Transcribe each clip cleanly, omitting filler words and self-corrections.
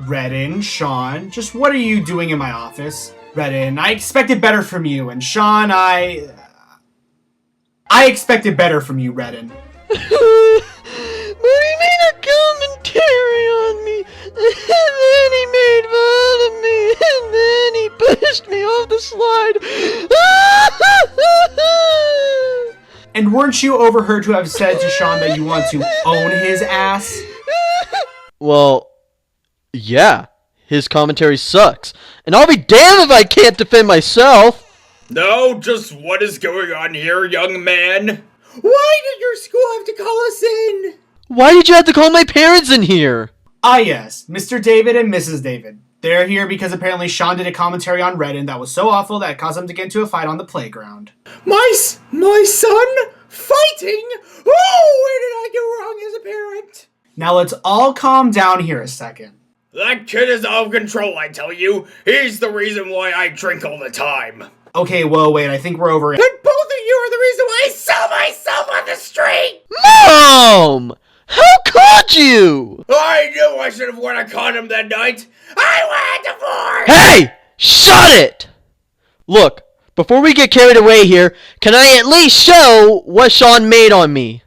Redden, Sean, just what are you doing in my office? Redden, I expected better from you, and Sean, I expected better from you, Redden. But he made a commentary on me, and then he made fun of me, and then he pushed me off the slide. And weren't you overheard to have said to Sean that you want to own his ass? Well, yeah, his commentary sucks, and I'll be damned if I can't defend myself. No, just what is going on here, young man? Why did your school have to call us in? Why did you have to call my parents in here? Ah yes, Mr. David and Mrs. David. They're here because apparently Sean did a commentary on Redden that was so awful that it caused them to get into a fight on the playground. My son? Fighting? Oh, where did I go wrong as a parent? Now let's all calm down here a second. That kid is out of control, I tell you. He's the reason why I drink all the time. Okay, well, wait, I think we're over it. And both of you are the reason why I sell myself on the street! Mom! How could you? I knew I should have worn a condom that night. I wanted divorce! Hey! Shut it! Look, before we get carried away here, can I at least show what Sean made on me?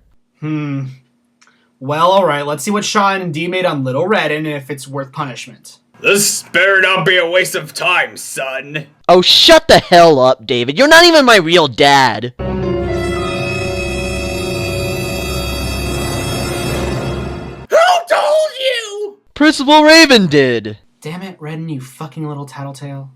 Well, alright, let's see what Sean and Dee made on Little Redden and if it's worth punishment. This better not be a waste of time, son. Oh, shut the hell up, David. You're not even my real dad. Who told you? Principal Raven did. Damn it, Redden, you fucking little tattletale.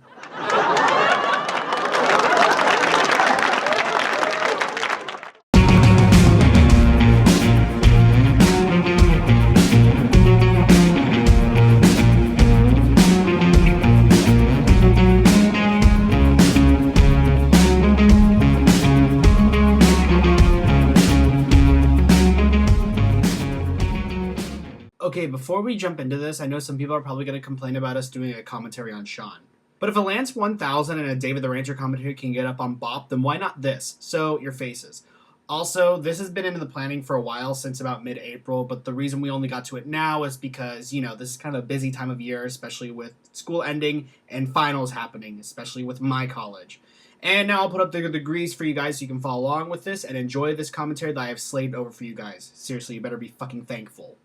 Okay, before we jump into this, I know some people are probably going to complain about us doing a commentary on Sean. But if a Lance 1000 and a David the Rancher commentary can get up on B.O.P, then why not this? So, your faces. Also, this has been in the planning for a while, since about mid-April, but the reason we only got to it now is because, you know, this is kind of a busy time of year, especially with school ending and finals happening, especially with my college. And now I'll put up the degrees for you guys so you can follow along with this and enjoy this commentary that I have slaved over for you guys. Seriously, you better be fucking thankful.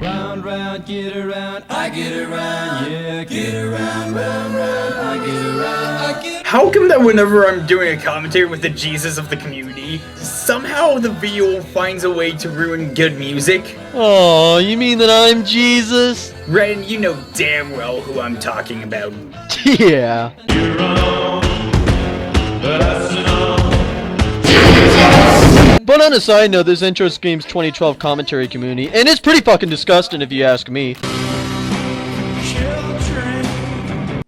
Round, round, get around, I get around, yeah, get around, round, round, I get around, I get. How come that whenever I'm doing a commentary with the Jesus of the community, somehow the video finds a way to ruin good music? Oh, you mean that I'm Jesus? Redden, you know damn well who I'm talking about. Yeah. You're wrong, but I still. But on a side note, this intro screams 2012 commentary community, and it's pretty fucking disgusting if you ask me.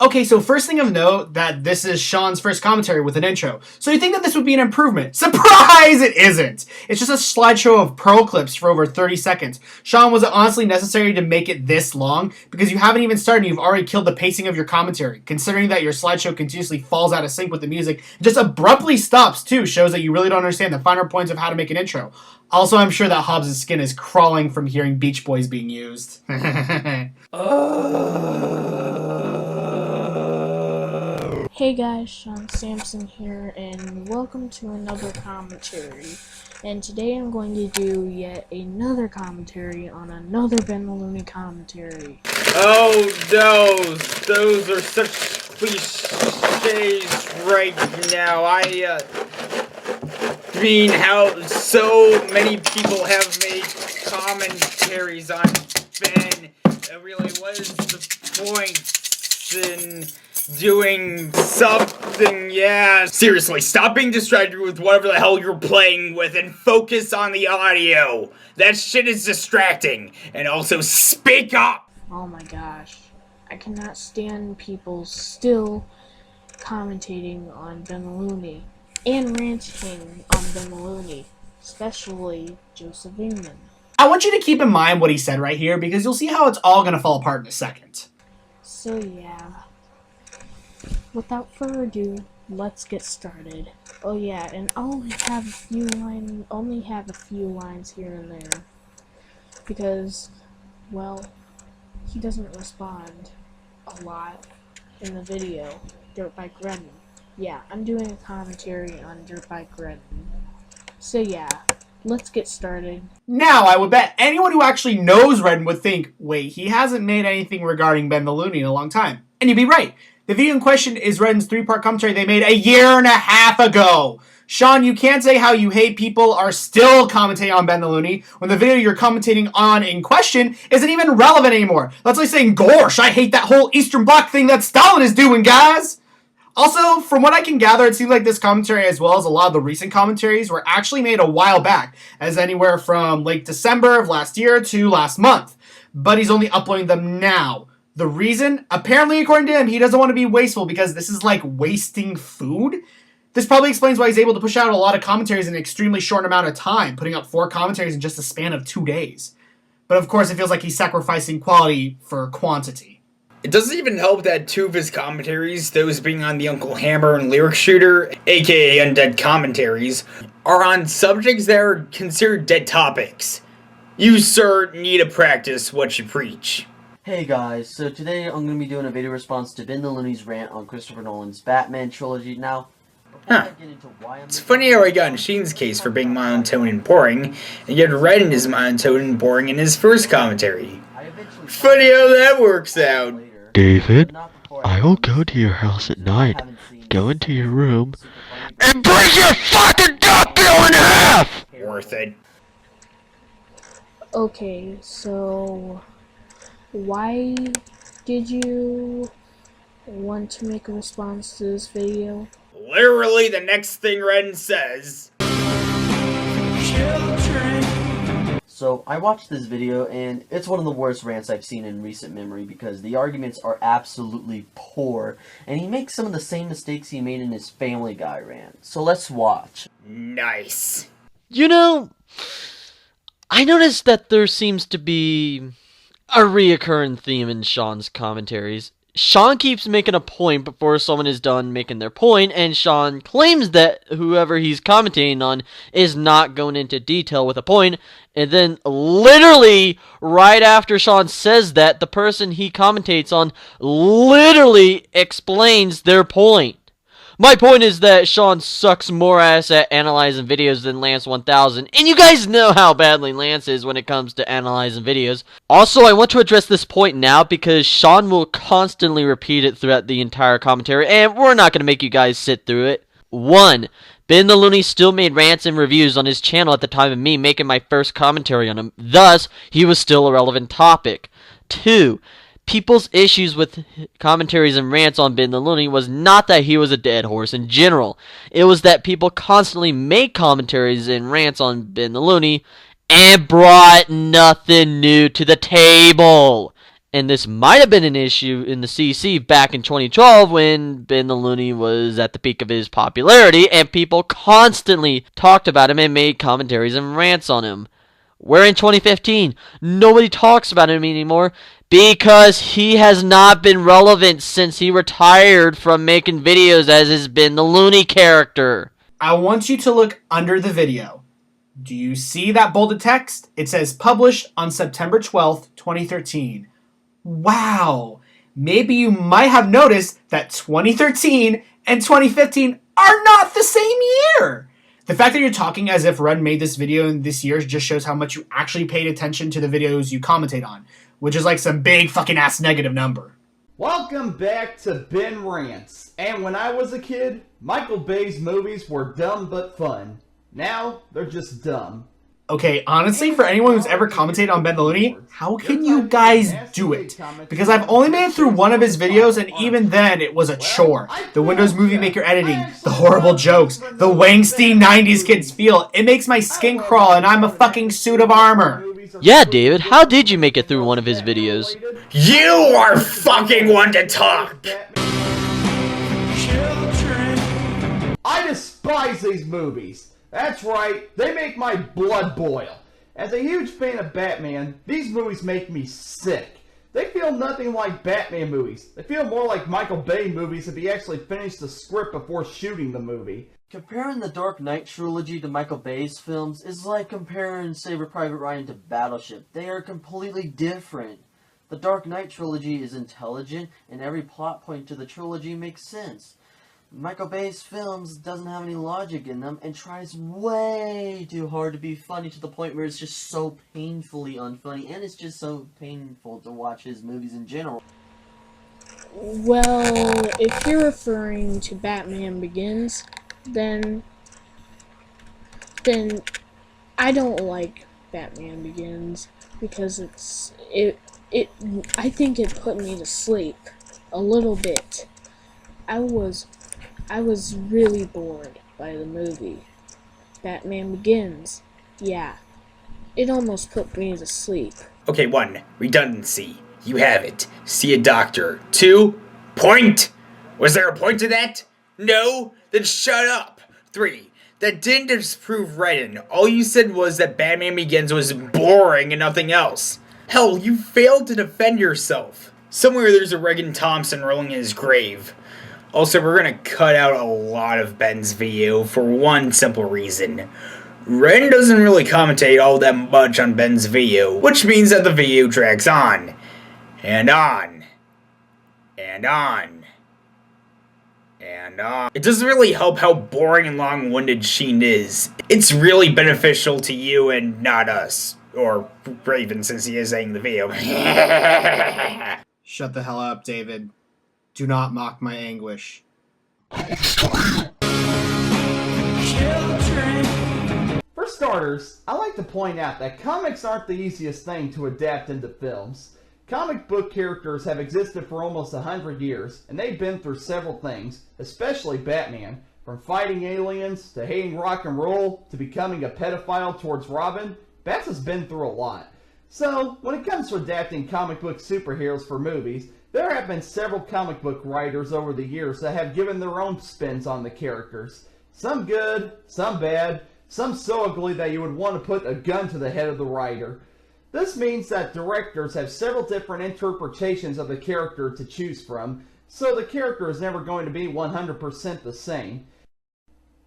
Okay, so first thing of note, that this is Sean's first commentary with an intro. So you think that this would be an improvement. Surprise! It isn't! It's just a slideshow of Pearl clips for over 30 seconds. Sean, was it honestly necessary to make it this long? Because you haven't even started and you've already killed the pacing of your commentary. Considering that your slideshow continuously falls out of sync with the music, and just abruptly stops too, shows that you really don't understand the finer points of how to make an intro. Also, I'm sure that Hobbs' skin is crawling from hearing Beach Boys being used. Hey guys, Sean Sampson here, and welcome to another commentary. And today I'm going to do yet another commentary on another Ben Maloney commentary. Oh, those are such cliches right now. I mean, how so many people have made commentaries on Ben. Really, what is the point in doing something? Yeah, seriously, stop being distracted with whatever the hell you're playing with and focus on the audio. That shit is distracting. And also, speak up! Oh my gosh, I cannot stand people still commentating on Ben Maloney and ranting on Ben Maloney, especially Joseph Ingman. I want you to keep in mind what he said right here, because you'll see how it's all going to fall apart in a second. So yeah, without further ado, let's get started. Oh yeah, and I'll only have a few lines here and there because, well, he doesn't respond a lot in the video. Dirt Bike Redding. Yeah, I'm doing a commentary on Dirt Bike Redding. So yeah, let's get started. Now, I would bet anyone who actually knows Redden would think, wait, he hasn't made anything regarding Ben the Looney in a long time. And you'd be right. The video in question is Redden's 3-part commentary they made a year and a half ago. Sean, you can't say how you hate people are still commentating on Ben the Looney when the video you're commentating on in question isn't even relevant anymore. That's like saying, gosh, I hate that whole Eastern Bloc thing that Stalin is doing, guys. Also, from what I can gather, it seems like this commentary, as well as a lot of the recent commentaries, were actually made a while back, as anywhere from late December of last year to last month. But he's only uploading them now. The reason? Apparently, according to him, he doesn't want to be wasteful because this is like wasting food. This probably explains why he's able to push out a lot of commentaries in an extremely short amount of time, putting up 4 commentaries in just a span of 2 days. But of course, it feels like he's sacrificing quality for quantity. It doesn't even help that 2 of his commentaries, those being on the Uncle Hammer and Lyric Shooter, aka Undead Commentaries, are on subjects that are considered dead topics. You, sir, need to practice what you preach. Hey guys, so today I'm going to be doing a video response to Ben the Looney's rant on Christopher Nolan's Batman trilogy. Now, before I get into why I'm... It's funny how I got in Sheen's case for being monotone and boring, and yet Redden is monotone and boring in his first commentary. Funny how that works out. David, I will go to your house at night, go into your room, and break your fucking duck bill in half! Worth it. Okay, so why did you want to make a response to this video? Literally the next thing Redden says. So, I watched this video, and it's one of the worst rants I've seen in recent memory because the arguments are absolutely poor, and he makes some of the same mistakes he made in his Family Guy rant. So let's watch. Nice. You know, I noticed that there seems to be a reoccurring theme in Sean's commentaries. Sean keeps making a point before someone is done making their point, and Sean claims that whoever he's commentating on is not going into detail with a point, and then literally right after Sean says that, the person he commentates on literally explains their point. My point is that Sean sucks more ass at analyzing videos than Lance 1000, and you guys know how badly Lance is when it comes to analyzing videos. Also, I want to address this point now because Sean will constantly repeat it throughout the entire commentary, and we're not going to make you guys sit through it. 1. Ben the Looney still made rants and reviews on his channel at the time of me making my first commentary on him, thus, he was still a relevant topic. 2. People's issues with commentaries and rants on Ben the Looney was not that he was a dead horse in general. It was that people constantly made commentaries and rants on Ben the Looney and brought nothing new to the table. And this might have been an issue in the CC back in 2012 when Ben the Looney was at the peak of his popularity and people constantly talked about him and made commentaries and rants on him. Where in 2015, nobody talks about him anymore because he has not been relevant since he retired from making videos as has been the Looney character. I want you to look under the video. Do you see that bolded text? It says published on September 12th, 2013. Wow. Maybe you might have noticed that 2013 and 2015 are not the same year. The fact that you're talking as if Redden made this video in this year just shows how much you actually paid attention to the videos you commentate on, which is like some big fucking ass negative number. Welcome back to Ben Rants. And when I was a kid, Michael Bay's movies were dumb but fun. Now, they're just dumb. Okay, honestly, for anyone who's ever commentated on Ben the Looney, how can you guys do it? Because I've only made it through one of his videos, and even then, it was a chore. The Windows Movie Maker editing, the horrible jokes, the Wangstein 90s kids feel. It makes my skin crawl, and I'm a fucking suit of armor. Yeah, David, how did you make it through one of his videos? You are fucking one to talk! I despise these movies. That's right, they make my blood boil. As a huge fan of Batman, these movies make me sick. They feel nothing like Batman movies. They feel more like Michael Bay movies if he actually finished the script before shooting the movie. Comparing the Dark Knight trilogy to Michael Bay's films is like comparing Saving Private Ryan to Battleship. They are completely different. The Dark Knight trilogy is intelligent, and every plot point to the trilogy makes sense. Michael Bay's films doesn't have any logic in them and tries way too hard to be funny to the point where it's just so painfully unfunny, and it's just so painful to watch his movies in general. Well, if you're referring to Batman Begins, then I don't like Batman Begins because I think it put me to sleep a little bit. I was really bored by the movie. Batman Begins, yeah, it almost put me to sleep. Okay, 1. Redundancy. You have it. See a doctor. 2. Point! Was there a point to that? No? Then shut up! 3. That didn't disprove writing. All you said was that Batman Begins was boring and nothing else. Hell, you failed to defend yourself. Somewhere there's a Regan Thompson rolling in his grave. Also, we're gonna cut out a lot of Ben's video for one simple reason. Ren doesn't really commentate all that much on Ben's video, which means that the video drags on. And on. And on. And on. It doesn't really help how boring and long-winded Sheen is. It's really beneficial to you and not us. Or Raven, since he is saying the video. Shut the hell up, David. Do not mock my anguish. For starters, I like to point out that comics aren't the easiest thing to adapt into films. Comic book characters have existed for almost 100 years, and they've been through several things, especially Batman. From fighting aliens, to hating rock and roll, to becoming a pedophile towards Robin, Bats has been through a lot. So, when it comes to adapting comic book superheroes for movies, there have been several comic book writers over the years that have given their own spins on the characters. Some good, some bad, some so ugly that you would want to put a gun to the head of the writer. This means that directors have several different interpretations of the character to choose from, so the character is never going to be 100% the same.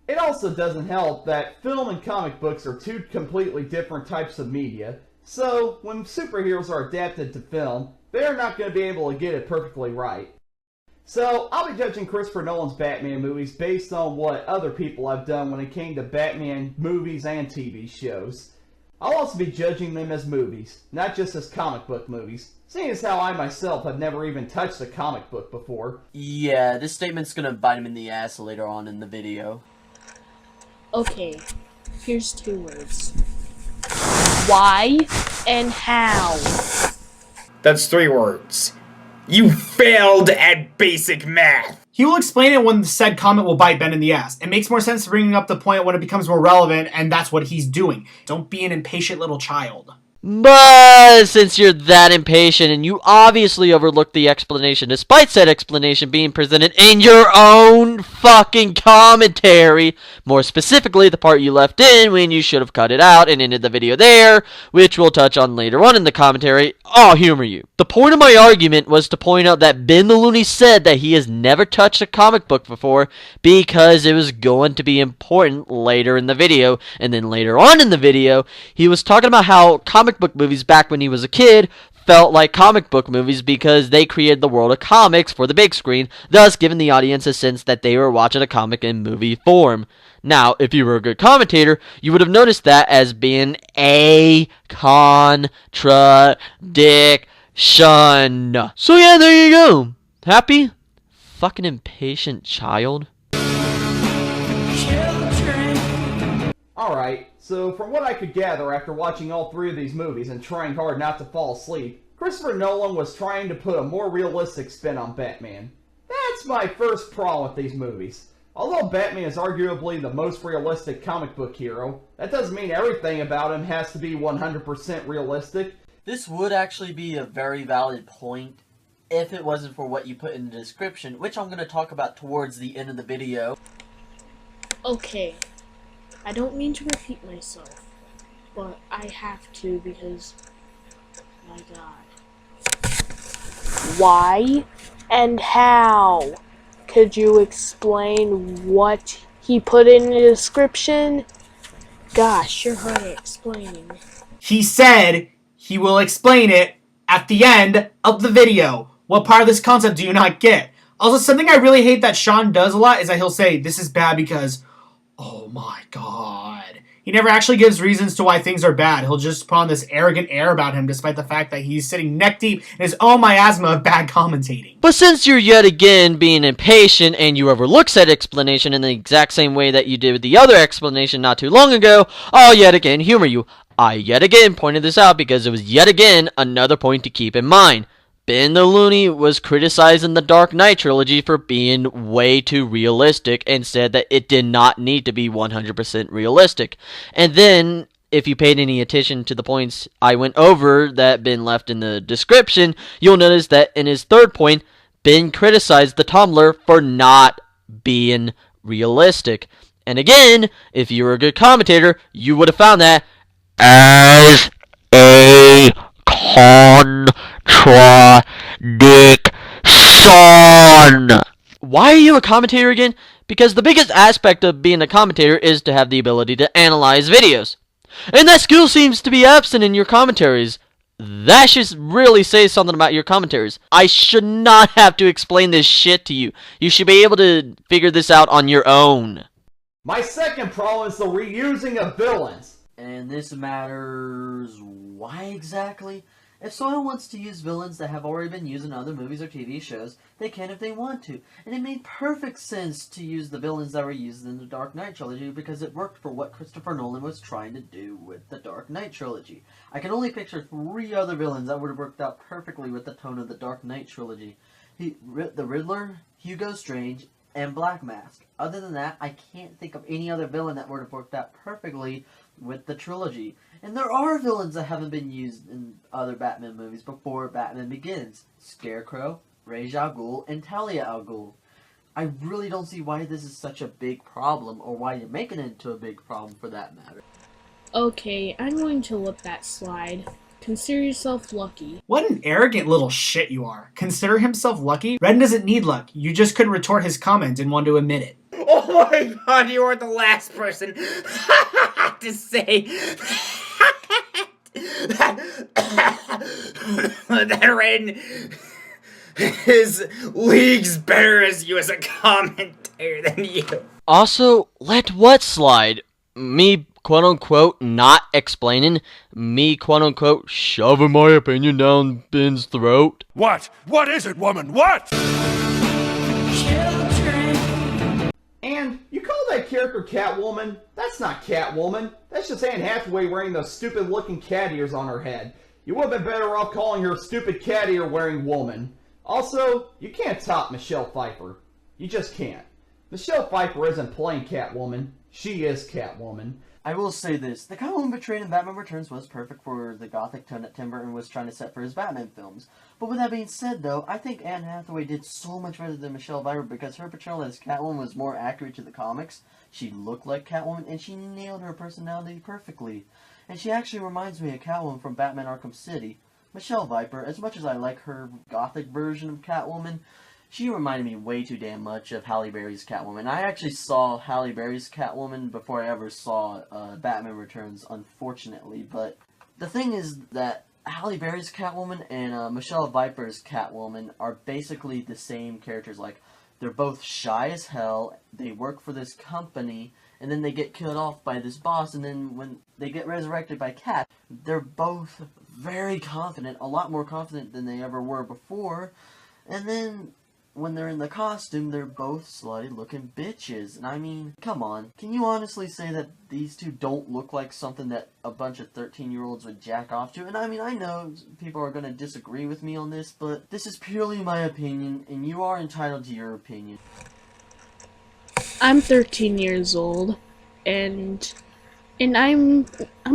It also doesn't help that film and comic books are two completely different types of media, so when superheroes are adapted to film, they're not going to be able to get it perfectly right. So, I'll be judging Christopher Nolan's Batman movies based on what other people have done when it came to Batman movies and TV shows. I'll also be judging them as movies, not just as comic book movies, seeing as how I myself have never even touched a comic book before. Yeah, this statement's gonna bite him in the ass later on in the video. Okay, here's 2 words. Why and how? That's 3 words. You failed at basic math. He will explain it when said comment will bite Ben in the ass. It makes more sense to bring up the point when it becomes more relevant, and that's what he's doing. Don't be an impatient little child. But since you're that impatient and you obviously overlooked the explanation despite said explanation being presented in your own fucking commentary, more specifically the part you left in when you should have cut it out and ended the video there, which we'll touch on later on in the commentary, I'll humor you. The point of my argument was to point out that Ben the Looney said that he has never touched a comic book before because it was going to be important later in the video, and then later on in the video, he was talking about how comic book movies back when he was a kid felt like comic book movies because they created the world of comics for the big screen, thus giving the audience a sense that they were watching a comic in movie form. Now, if you were a good commentator, you would have noticed that as being a contradiction. So yeah, there you go. Happy? Fucking impatient child. Alright, so from what I could gather after watching all 3 of these movies and trying hard not to fall asleep, Christopher Nolan was trying to put a more realistic spin on Batman. That's my first problem with these movies. Although Batman is arguably the most realistic comic book hero, that doesn't mean everything about him has to be 100% realistic. This would actually be a very valid point if it wasn't for what you put in the description, which I'm going to talk about towards the end of the video. Okay, I don't mean to repeat myself, but I have to because, my god. Why and how? Could you explain what he put in the description? Gosh, you're hard at explaining. He said he will explain it at the end of the video. What part of this concept do you not get? Also, something I really hate that Sean does a lot is that he'll say, this is bad because, oh my god. He never actually gives reasons to why things are bad. He'll just put on this arrogant air about him despite the fact that he's sitting neck deep in his own miasma of bad commentating. But since you're yet again being impatient and you overlook said explanation in the exact same way that you did with the other explanation not too long ago, I'll yet again humor you. I yet again pointed this out because it was yet again another point to keep in mind. Ben the Looney was criticizing the Dark Knight trilogy for being way too realistic and said that it did not need to be 100% realistic. And then, if you paid any attention to the points I went over that Ben left in the description, you'll notice that in his third point, Ben criticized the Tumblr for not being realistic. And again, if you were a good commentator, you would have found that as a contradiction. Why are you a commentator again? Because the biggest aspect of being a commentator is to have the ability to analyze videos. And that skill seems to be absent in your commentaries. That should really say something about your commentaries. I should not have to explain this shit to you. You should be able to figure this out on your own. My second problem is the reusing of villains. And this matters why exactly? If someone wants to use villains that have already been used in other movies or TV shows, they can if they want to. And it made perfect sense to use the villains that were used in the Dark Knight trilogy because it worked for what Christopher Nolan was trying to do with the Dark Knight trilogy. I can only picture 3 other villains that would have worked out perfectly with the tone of the Dark Knight trilogy. The Riddler, Hugo Strange, and Black Mask. Other than that, I can't think of any other villain that would have worked out perfectly with the trilogy. And there are villains that haven't been used in other Batman movies before Batman Begins. Scarecrow, Ra's al Ghul, and Talia al Ghul. I really don't see why this is such a big problem, or why you're making it into a big problem for that matter. Okay, I'm going to let that slide. Consider yourself lucky. What an arrogant little shit you are. Consider himself lucky? Ren doesn't need luck. You just couldn't retort his comment and want to admit it. Oh my god, you are the last person to say that Ren is leagues better as you as a commentator than you. Also, let what slide? Me, quote-unquote, not explaining? Me, quote-unquote, shoving my opinion down Ben's throat? What? What is it, woman? What? And you call that character Catwoman? That's not Catwoman. That's just Anne Hathaway wearing those stupid looking cat ears on her head. You would have been better off calling her stupid cat ear wearing woman. Also, you can't top Michelle Pfeiffer. You just can't. Michelle Pfeiffer isn't playing Catwoman. She is Catwoman. I will say this, the Catwoman portrayed in Batman Returns was perfect for the gothic tone that Tim Burton was trying to set for his Batman films. But with that being said though, I think Anne Hathaway did so much better than Michelle Pfeiffer because her portrayal as Catwoman was more accurate to the comics. She looked like Catwoman and she nailed her personality perfectly. And she actually reminds me of Catwoman from Batman Arkham City. Michelle Pfeiffer, as much as I like her gothic version of Catwoman, she reminded me way too damn much of Halle Berry's Catwoman. I actually saw Halle Berry's Catwoman before I ever saw Batman Returns, unfortunately. But the thing is that Halle Berry's Catwoman and Michelle Pfeiffer's Catwoman are basically the same characters. Like, they're both shy as hell, they work for this company, and then they get killed off by this boss, and then when they get resurrected by Cat, they're both very confident, a lot more confident than they ever were before, and then when they're in the costume, they're both slutty looking bitches. And I mean, come on. Can you honestly say that these two don't look like something that a bunch of 13-year-olds would jack off to? And I mean, I know people are going to disagree with me on this, but this is purely my opinion, and you are entitled to your opinion. I'm 13 years old, and I'm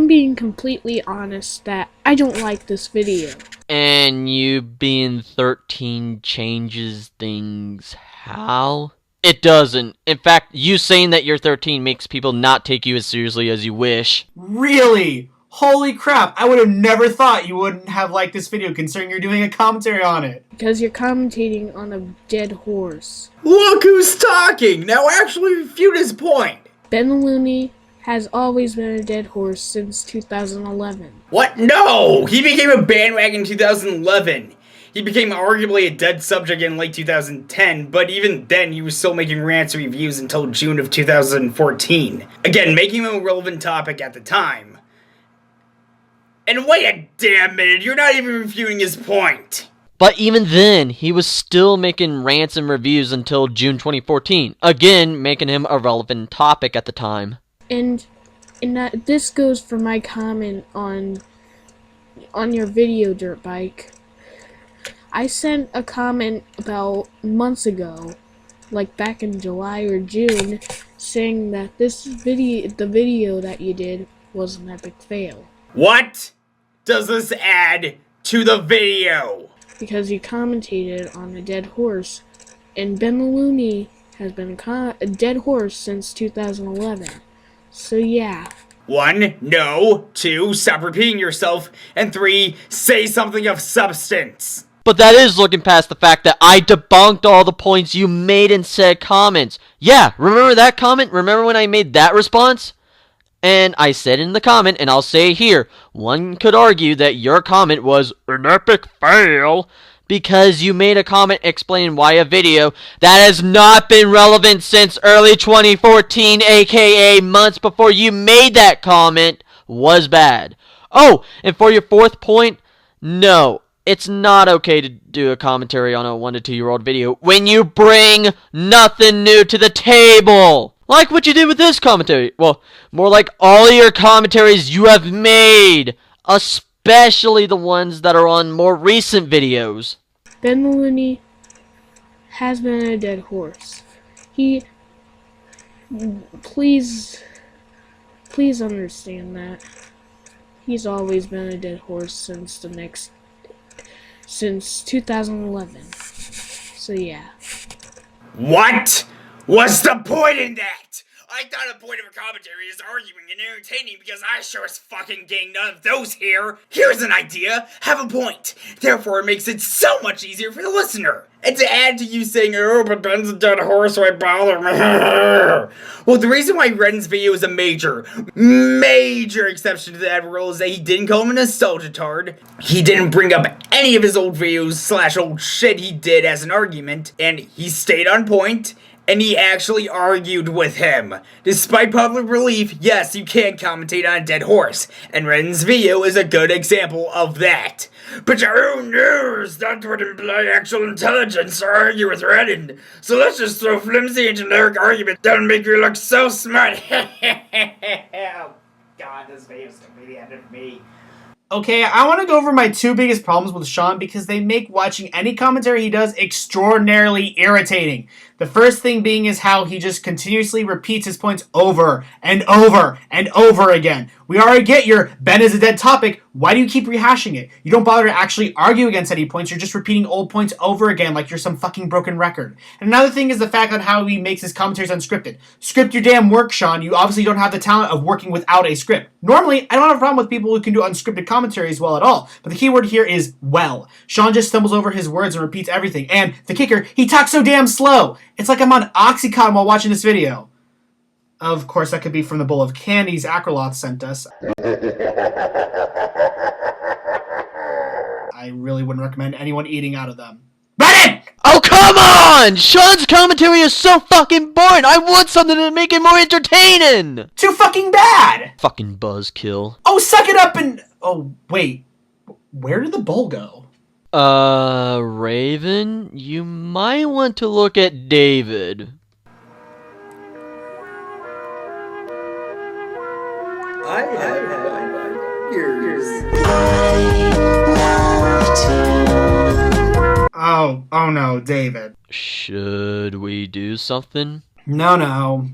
being completely honest that I don't like this video. And you being 13 changes things how? It doesn't. In fact, you saying that you're 13 makes people not take you as seriously as you wish. Really? Holy crap, I would have never thought you wouldn't have liked this video considering you're doing a commentary on it. Because you're commentating on a dead horse. Look who's talking! Now actually refute his point! Ben Looney has always been a dead horse since 2011. What? No! He became a bandwagon in 2011. He became arguably a dead subject in late 2010, but even then he was still making rants and reviews until June of 2014. Again, making him a relevant topic at the time. And wait a damn minute, you're not even refuting his point! But even then, he was still making rants and reviews until June 2014. Again, making him a relevant topic at the time. And that this goes for my comment on your video, Dirt Bike. I sent a comment about months ago, like back in July or June, saying that the video that you did was an epic fail. What does this add to the video? Because you commentated on a dead horse, and Ben Looney has been a dead horse since 2011. So yeah. 1, no. 2, stop repeating yourself. And 3, say something of substance. But that is looking past the fact that I debunked all the points you made in said comments. Yeah, remember that comment? Remember when I made that response? And I said in the comment, and I'll say here, one could argue that your comment was an epic fail because you made a comment explaining why a video that has not been relevant since early 2014, aka months before you made that comment, was bad. Oh, and for your fourth point, no, it's not okay to do a commentary on a 1 to 2 year old video when you bring nothing new to the table. Like what you did with this commentary. Well, more like all your commentaries you have made, especially the ones that are on more recent videos. Ben Looney has been a dead horse. Please understand that. He's always been a dead horse since 2011. So yeah. What? What's the point in that? I thought the point of a commentary is arguing and entertaining because I sure as fucking gain none of those here. Here's an idea. Have a point. Therefore, it makes it so much easier for the listener. And to add to you saying, oh, but Ben's a dead horse, why bother me? Well, the reason why Redden's video is a major exception to that rule is that he didn't call him a nostalgia tard. He didn't bring up any of his old videos / old shit he did as an argument. And he stayed on point. And he actually argued with him. Despite public belief, yes, you can commentate on a dead horse, and Redden's video is a good example of that. But who knows? That would imply actual intelligence to argue with Redden. So let's just throw flimsy and generic argument that'll make you look so smart. Oh god, this video's completely ended for me. Okay, I want to go over my 2 biggest problems with Sean because they make watching any commentary he does extraordinarily irritating. The first thing being is how he just continuously repeats his points over and over and over again. We already get your Ben is a dead topic. Why do you keep rehashing it? You don't bother to actually argue against any points. You're just repeating old points over again like you're some fucking broken record. And another thing is the fact on how he makes his commentaries unscripted. Script your damn work, Sean. You obviously don't have the talent of working without a script. Normally, I don't have a problem with people who can do unscripted commentaries well at all. But the key word here is well. Sean just stumbles over his words and repeats everything. And the kicker, he talks so damn slow. It's like I'm on Oxycontin while watching this video. Of course, that could be from the bowl of candies Acroloth sent us. I really wouldn't recommend anyone eating out of them. Brennan! Oh, come on! Sean's commentary is so fucking boring! I want something to make it more entertaining! Too fucking bad! Fucking buzzkill. Oh, suck it up and... Oh, wait. Where did the bowl go? Raven, you might want to look at David. I have yours. Oh no, David. Should we do something? No.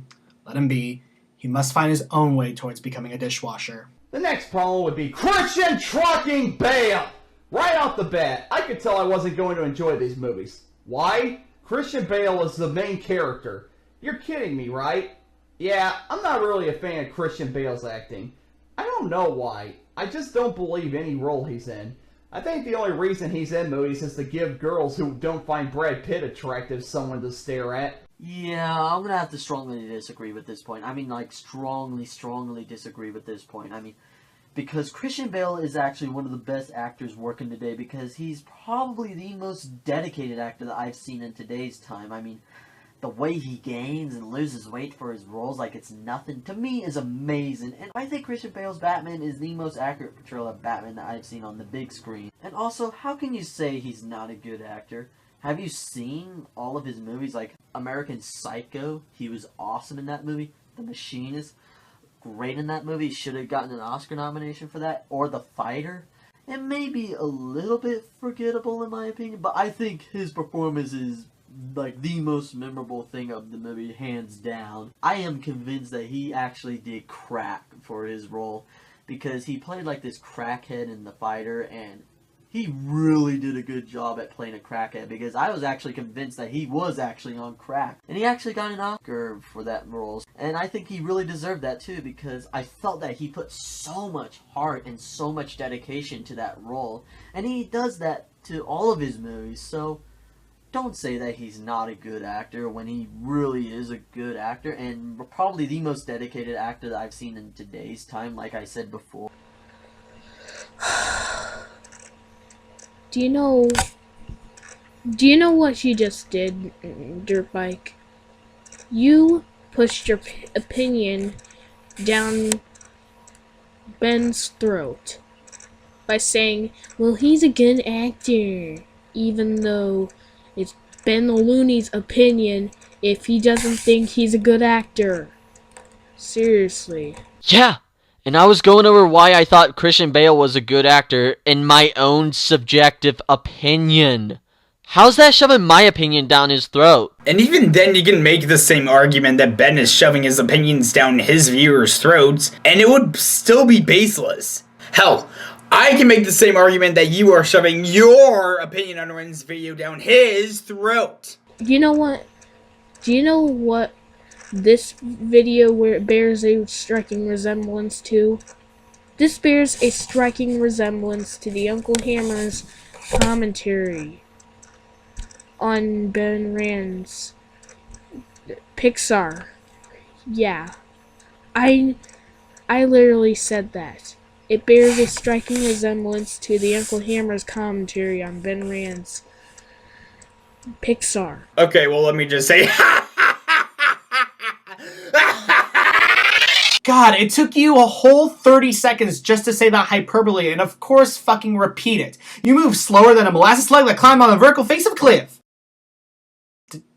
Let him be. He must find his own way towards becoming a dishwasher. The next problem would be Christian trucking Bale. Right off the bat, I could tell I wasn't going to enjoy these movies. Why? Christian Bale is the main character. You're kidding me, right? Yeah, I'm not really a fan of Christian Bale's acting. I don't know why. I just don't believe any role he's in. I think the only reason he's in movies is to give girls who don't find Brad Pitt attractive someone to stare at. Yeah, I'm gonna have to strongly disagree with this point. I mean, like, strongly disagree with this point. I mean, because Christian Bale is actually one of the best actors working today, because he's probably the most dedicated actor that I've seen in today's time. I mean, the way he gains and loses weight for his roles like it's nothing, to me, is amazing. And I think Christian Bale's Batman is the most accurate portrayal of Batman that I've seen on the big screen. And also, how can you say he's not a good actor? Have you seen all of his movies? Like American Psycho, he was awesome in that movie. The Machinist, great in that movie. Should have gotten an Oscar nomination for that. Or The Fighter. It may be a little bit forgettable in my opinion, but I think his performance is like the most memorable thing of the movie, hands down. I am convinced that he actually did crack for his role, because he played like this crackhead in The Fighter, and he really did a good job at playing a crackhead, because I was actually convinced that he was actually on crack. And he actually got an Oscar for that role. And I think he really deserved that too, because I felt that he put so much heart and so much dedication to that role. And he does that to all of his movies, so don't say that he's not a good actor when he really is a good actor, and probably the most dedicated actor that I've seen in today's time, like I said before. Do you know what you just did, Dirtbike? You pushed your opinion down Ben's throat by saying, well, he's a good actor, even though it's Ben the Looney's opinion if he doesn't think he's a good actor. Seriously. Yeah, and I was going over why I thought Christian Bale was a good actor in my own subjective opinion. How's that shoving my opinion down his throat? And even then, you can make the same argument that Ben is shoving his opinions down his viewers' throats, and it would still be baseless. Hell, I can make the same argument that you are shoving your opinion on Ren's video down his throat. You know what? Do you know what this video where it bears a striking resemblance to? This bears a striking resemblance to the Uncle Hammer's commentary on Ben Rand's Pixar. Yeah. I literally said that. It bears a striking resemblance to the Uncle Hammer's commentary on Ben Rand's Pixar. Okay, well, let me just say... God, it took you a whole 30 seconds just to say that hyperbole, and of course fucking repeat it. You move slower than a molasses slug that climbed on the vertical face of a cliff.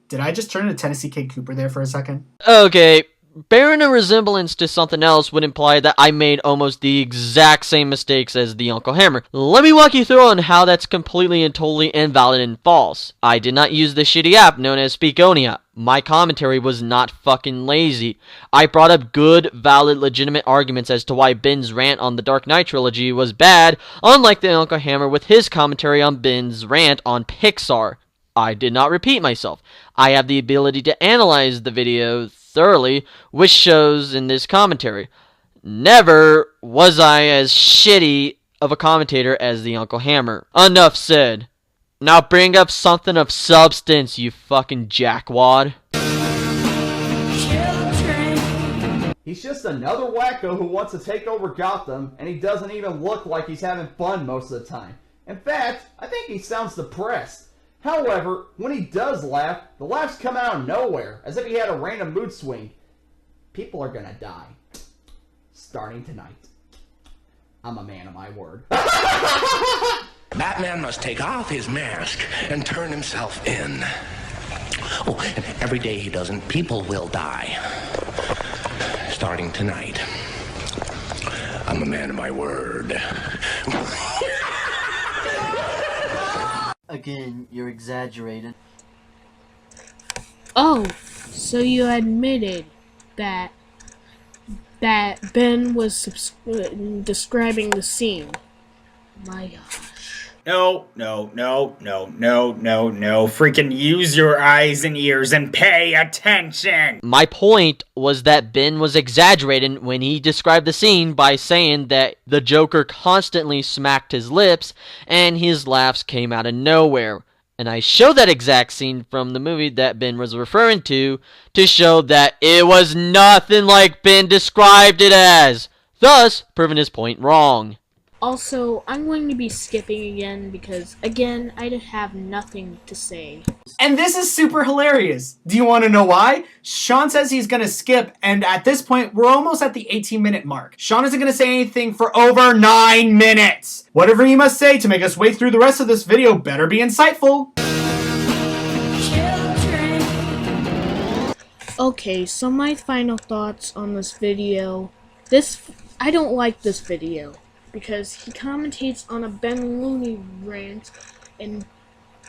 Did I just turn into Tennessee Kid Cooper there for a second? Okay, bearing a resemblance to something else would imply that I made almost the exact same mistakes as the Uncle Hammer. Let me walk you through on how that's completely and totally invalid and false. I did not use the shitty app known as Speakonia. My commentary was not fucking lazy. I brought up good, valid, legitimate arguments as to why Ben's rant on the Dark Knight trilogy was bad, unlike the Uncle Hammer with his commentary on Ben's rant on Pixar. I did not repeat myself. I have the ability to analyze the video thoroughly, which shows in this commentary. Never was I as shitty of a commentator as the Uncle Hammer. Enough said. Now bring up something of substance, you fucking jackwad. He's just another wacko who wants to take over Gotham, and he doesn't even look like he's having fun most of the time. In fact, I think he sounds depressed. However, when he does laugh, the laughs come out of nowhere, as if he had a random mood swing. People are gonna die. Starting tonight. I'm a man of my word. Batman must take off his mask and turn himself in. Oh, and every day he doesn't, people will die. Starting tonight. I'm a man of my word. Again, you're exaggerating. Oh, so you admitted that Ben was describing the scene. My gosh. No. Freaking use your eyes and ears and pay attention. My point was that Ben was exaggerating when he described the scene by saying that the Joker constantly smacked his lips and his laughs came out of nowhere. And I showed that exact scene from the movie that Ben was referring to show that it was nothing like Ben described it as, thus proving his point wrong. Also, I'm going to be skipping again because, again, I have nothing to say. And this is super hilarious. Do you want to know why? Sean says he's going to skip, and at this point, we're almost at the 18-minute mark. Sean isn't going to say anything for over 9 minutes. Whatever he must say to make us wait through the rest of this video better be insightful. Okay, so my final thoughts on this video. I don't like this video because he commentates on a Ben Looney rant, and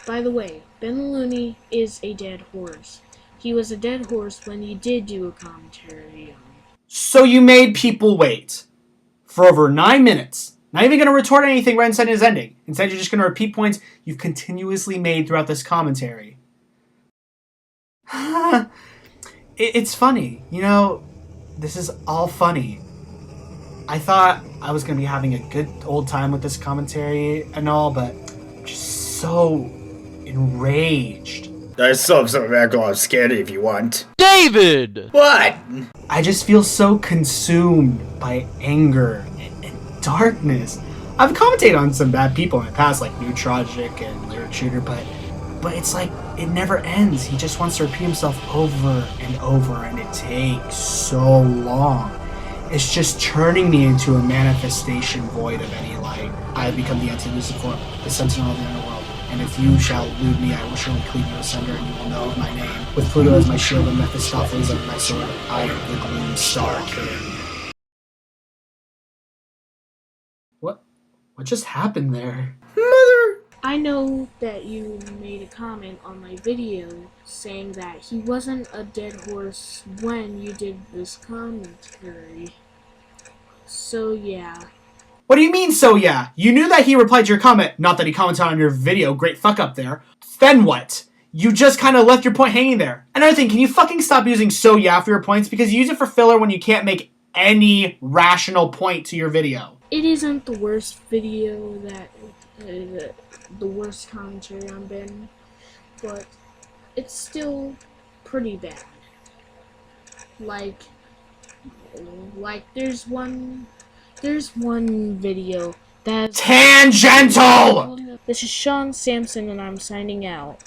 by the way, Ben Looney is a dead horse. He was a dead horse when he did do a commentary on it. So you made people wait for over 9 minutes. Not even going to retort anything right inside his ending. Instead, you're just going to repeat points you've continuously made throughout this commentary. It's funny. You know, this is all funny. I thought I was going to be having a good old time with this commentary and all, but I'm just so enraged. I still have some back I'm scared if you want. David! What? I just feel so consumed by anger and darkness. I've commentated on some bad people in the past, like New Tragic and Lyric Shooter, but it's like it never ends. He just wants to repeat himself over and over, and it takes so long. It's just turning me into a manifestation void of any light. I have become the anti-Lucifer, the sentinel of the underworld, and if you shall elude me, I will surely cleave you asunder, and you will know of my name. With Pluto as my shield and Mephistopheles as my sword, I am the Gloom Star King. What just happened there? Mother! I know that you made a comment on my video saying that he wasn't a dead horse when you did this commentary. So yeah. What do you mean, so yeah? You knew that he replied to your comment, not that he commented on your video. Great fuck up there. Then what? You just kind of left your point hanging there. Another thing, can you fucking stop using so yeah for your points? Because you use it for filler when you can't make any rational point to your video. It isn't the worst video that the worst commentary on Ben, but it's still pretty bad. Like there's one video that's tangential. This is Sean Sampson and I'm signing out.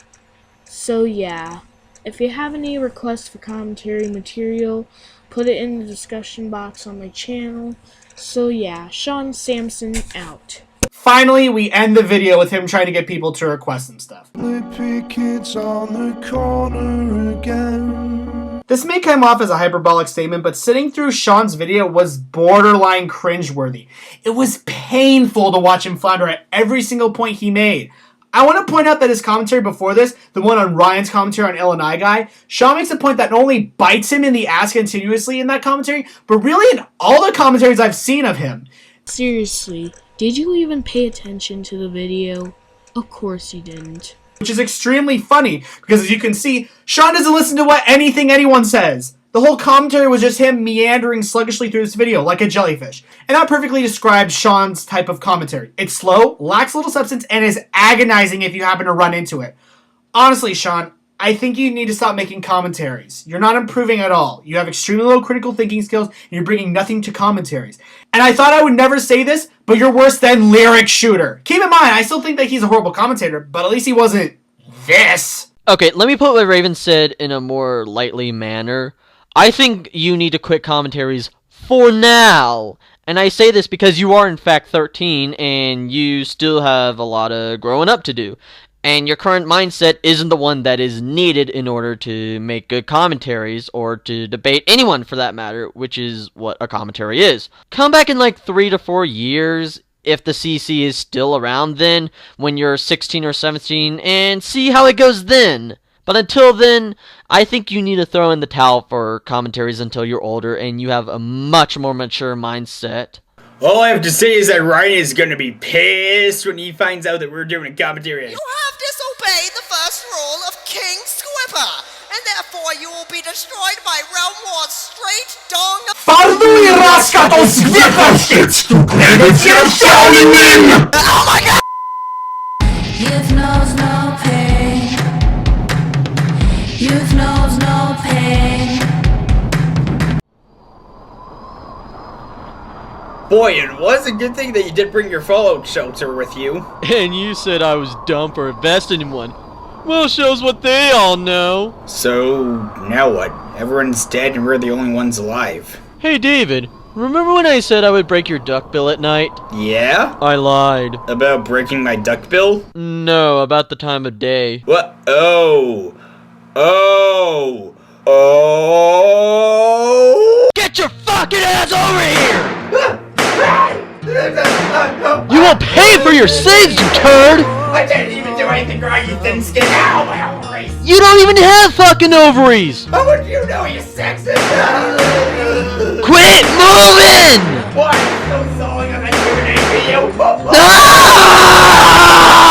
So yeah, if you have any requests for commentary material, put it in the discussion box on my channel. So yeah, Sean Sampson out. Finally, we end the video with him trying to get people to request some stuff. Pickets on the corner again. This may come off as a hyperbolic statement, but sitting through Sean's video was borderline cringeworthy. It was painful to watch him flounder at every single point he made. I want to point out that his commentary before this, the one on Ryan's commentary on Illinois Guy, Sean makes a point that not only bites him in the ass continuously in that commentary, but really in all the commentaries I've seen of him. Seriously, did you even pay attention to the video? Of course you didn't. Which is extremely funny, because as you can see, Sean doesn't listen to anything anyone says. The whole commentary was just him meandering sluggishly through this video, like a jellyfish. And that perfectly describes Sean's type of commentary. It's slow, lacks little substance, and is agonizing if you happen to run into it. Honestly, Sean, I think you need to stop making commentaries. You're not improving at all. You have extremely low critical thinking skills, and you're bringing nothing to commentaries. And I thought I would never say this, but you're worse than Lyric Shooter. Keep in mind, I still think that he's a horrible commentator, but at least he wasn't this. Okay, let me put what Raven said in a more lightly manner. I think you need to quit commentaries for now. And I say this because you are in fact 13 and you still have a lot of growing up to do. And your current mindset isn't the one that is needed in order to make good commentaries or to debate anyone for that matter, which is what a commentary is. Come back in like 3 to 4 years if the CC is still around then when you're 16 or 17 and see how it goes then. But until then, I think you need to throw in the towel for commentaries until you're older and you have a much more mature mindset. All I have to say is that Ryan is gonna be pissed when he finds out that we're doing a commentary. You have disobeyed the first rule of King Squipper, and therefore you will be destroyed by Realm War's straight dung. Oh my god! Youth knows no pain. Youth knows no pain. Boy, it was a good thing that you did bring your fallout shelter with you. And you said I was dumb for investing in one. Well, shows what they all know. So, now what? Everyone's dead and we're the only ones alive. Hey, David. Remember when I said I would break your duck bill at night? Yeah? I lied. About breaking my duck bill? No, about the time of day. What? Oh. Oh. Oh. Get your fucking ass over here! You will pay for your sins, you turd! I didn't even do anything wrong, you thin skin. Ow, my ovaries! You don't even have fucking ovaries! How would you know, you sexist? Quit moving! Why? So sorry, I'm not doing anything to you. Ah!